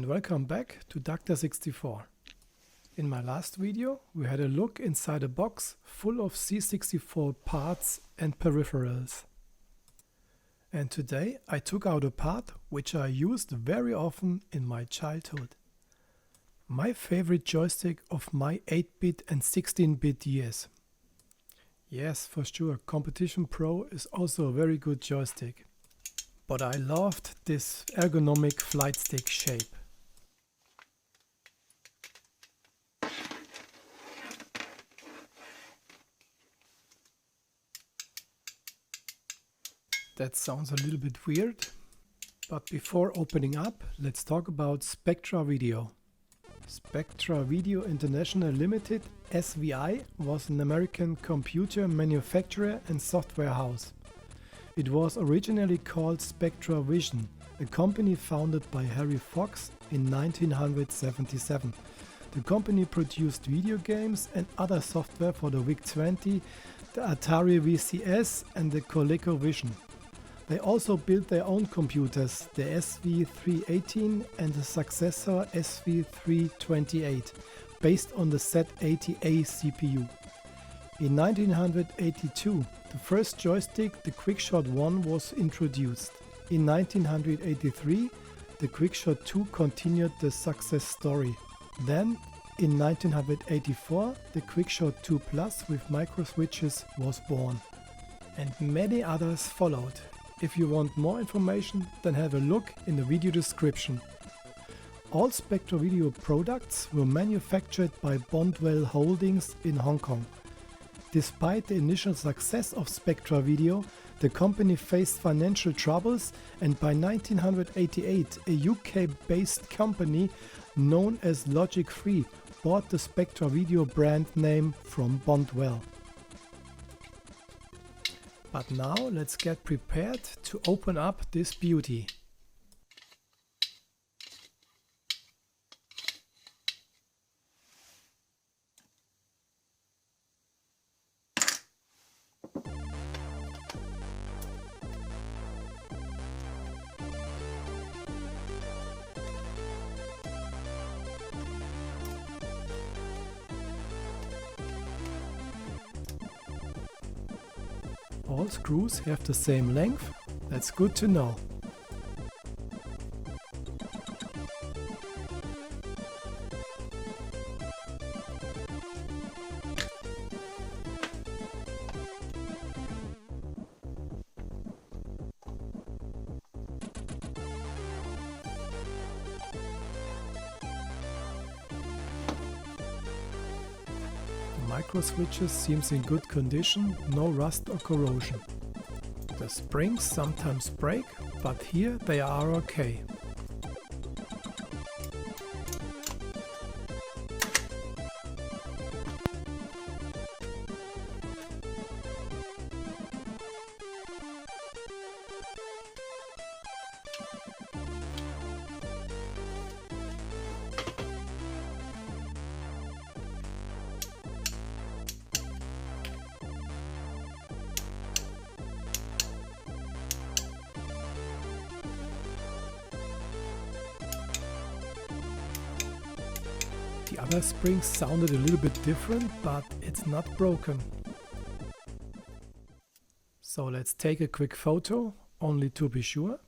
welcome back to Doc64. In my last video we had a look inside a box full of C64 parts and peripherals. And today I took out a part which I used very often in my childhood. My favorite joystick of my 8-bit and 16-bit years. Yes, for sure, Competition Pro is also a very good joystick. But I loved this ergonomic flight stick shape. That sounds a little bit weird, but before opening up, let's talk about Spectra Video. Spectra Video International Limited, SVI, was an American computer manufacturer and software house. It was originally called Spectra Vision, a company founded by Harry Fox in 1977. The company produced video games and other software for the VIC-20, the Atari VCS and the ColecoVision. They also built their own computers, the SV318 and the successor SV328, based on the Z80A CPU. In 1982, the first joystick, the QuickShot 1, was introduced. In 1983, the QuickShot 2 continued the success story. Then, in 1984, the QuickShot 2 Plus with microswitches was born. And many others followed. If you want more information, then have a look in the video description. All Spectra Video products were manufactured by Bondwell Holdings in Hong Kong. Despite the initial success of Spectra Video, the company faced financial troubles, and by 1988 a UK-based company known as Logic 3 bought the Spectra Video brand name from Bondwell. But now let's get prepared to open up this beauty. All screws have the same length, that's good to know. Micro switches seems in good condition, no rust or corrosion. The springs sometimes break, but here they are okay. The other springs sounded a little bit different, but it's not broken. So let's take a quick photo, only to be sure.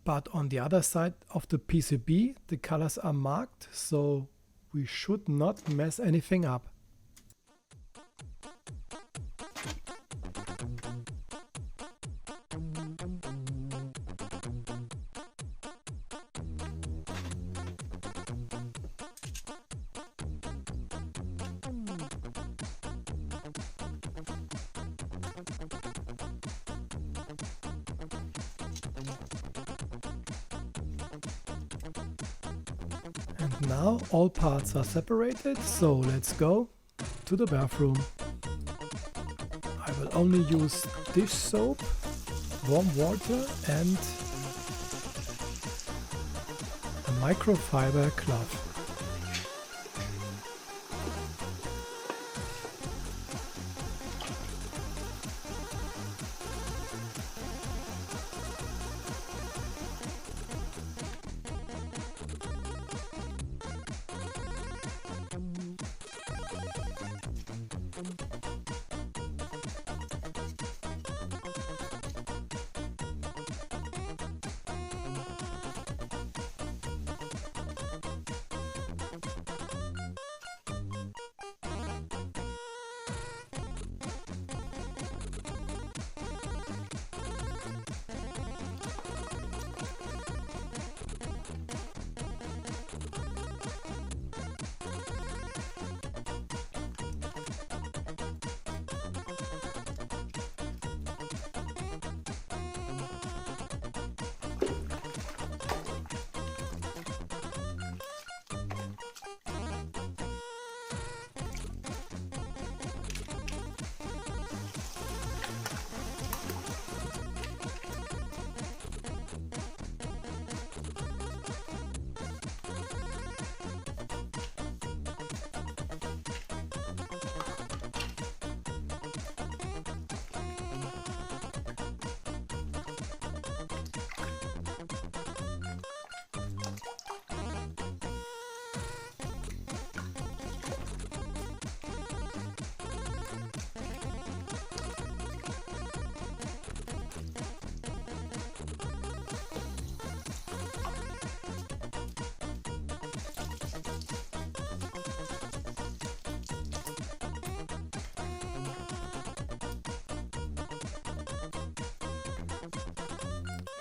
But on the other side of the PCB the colors are marked, so we should not mess anything up. And now all parts are separated, so let's go to the bathroom. I will only use dish soap, warm water and a microfiber cloth.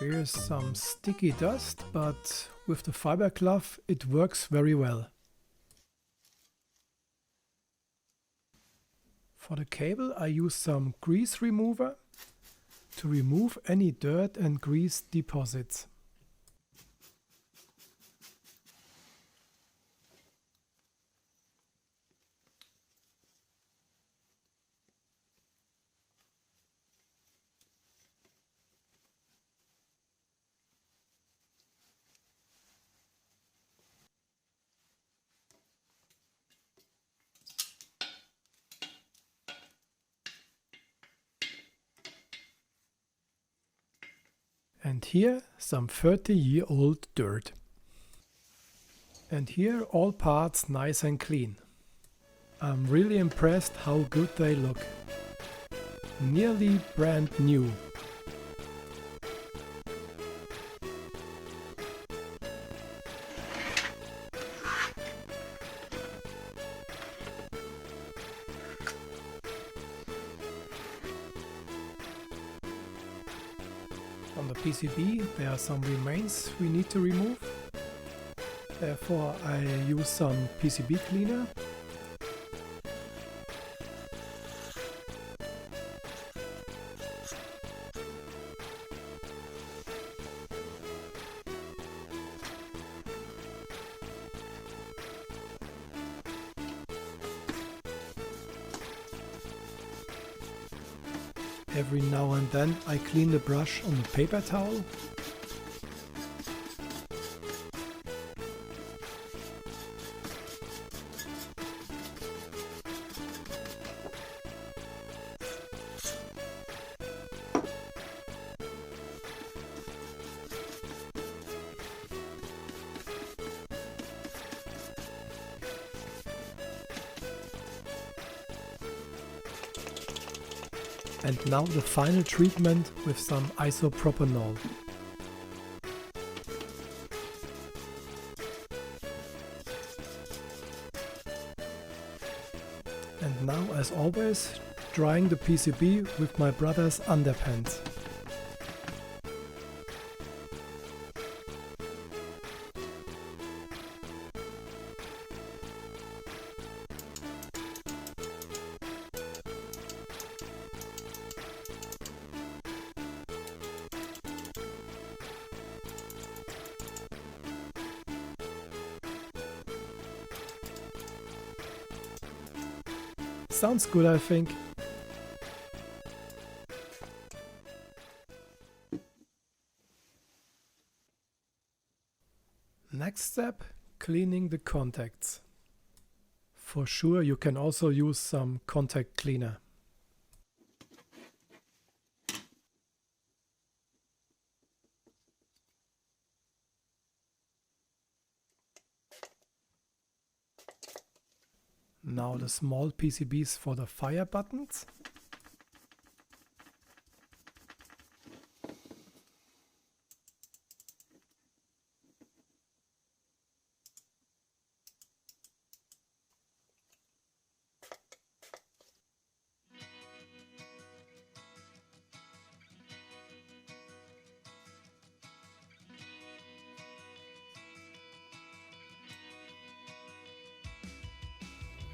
Here's some sticky dust, but with the fiber glove it works very well. For the cable I use some grease remover to remove any dirt and grease deposits. And here some 30-year-old dirt. And here all parts nice and clean. I'm really impressed how good they look. Nearly brand new. On the PCB there are some remains we need to remove. Therefore I use some PCB cleaner. Every now and then I clean the brush on the paper towel. And now the final treatment with some isopropanol. And now, as always, drying the PCB with my brother's underpants. Sounds good, I think. Next step, cleaning the contacts. For sure you can also use some contact cleaner. Now the small PCBs for the fire buttons.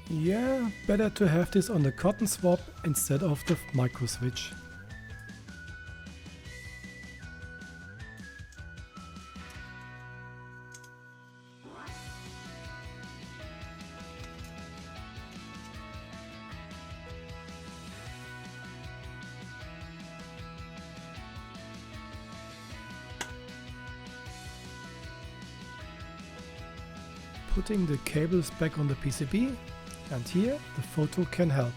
Yeah, better to have this on the cotton swab instead of the micro switch. Putting the cables back on the PCB. And here the photo can help.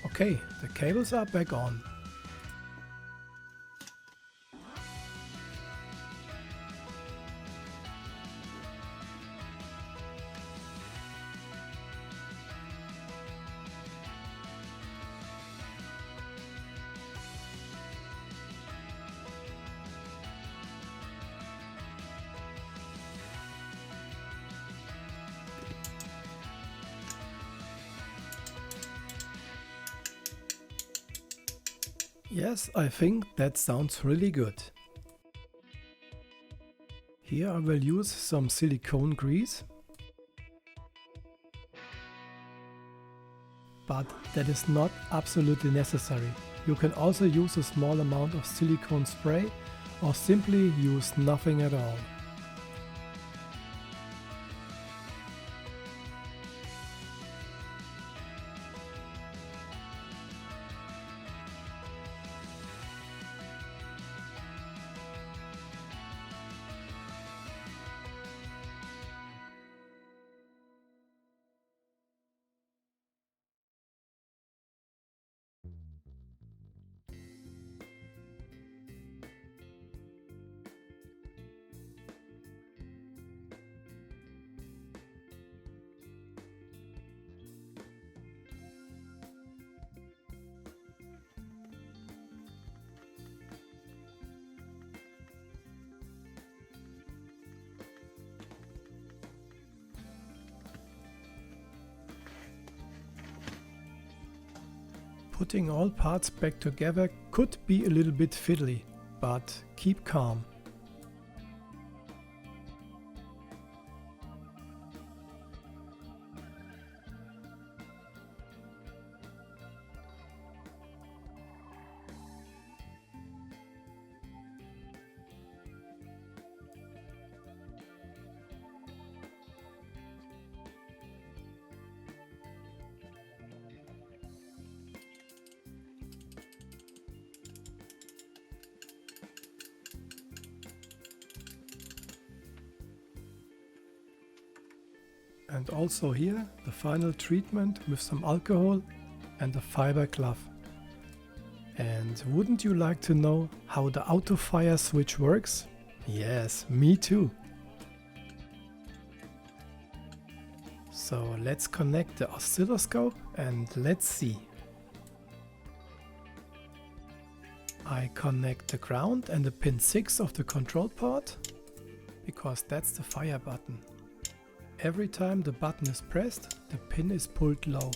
Okay, the cables are back on. Yes, I think that sounds really good. Here I will use some silicone grease. But that is not absolutely necessary. You can also use a small amount of silicone spray or simply use nothing at all. Putting all parts back together could be a little bit fiddly, but keep calm. And also here the final treatment with some alcohol and a fiber glove. And wouldn't you like to know how the auto fire switch works? Yes, me too. So let's connect the oscilloscope and let's see. I connect the ground and the pin 6 of the control port, because that's the fire button. Every time the button is pressed, the pin is pulled low.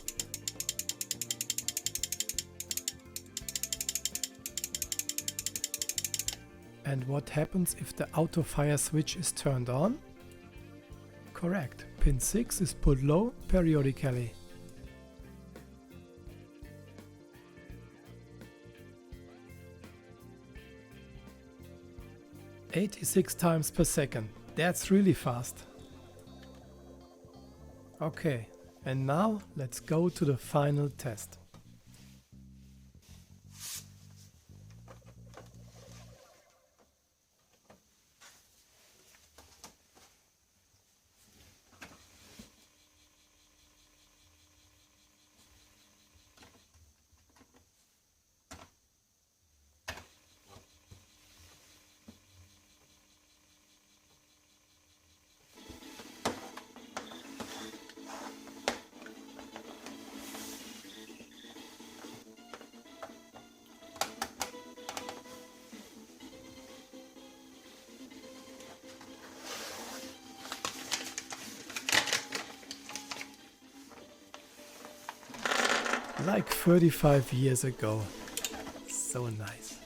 And what happens if the auto fire switch is turned on? Correct, pin 6 is pulled low periodically. "86 times per second, that's really fast." Okay, and now let's go to the final test. Like 35 years ago. So nice.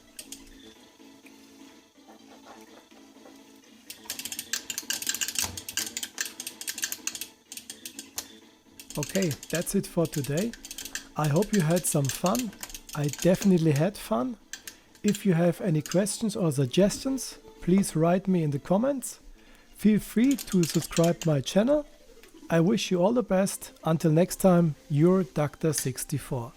Okay, that's it for today. I hope you had some fun. I definitely had fun. If you have any questions or suggestions, please write me in the comments. Feel free to subscribe my channel. I wish you all the best. Until next time, your Doc64.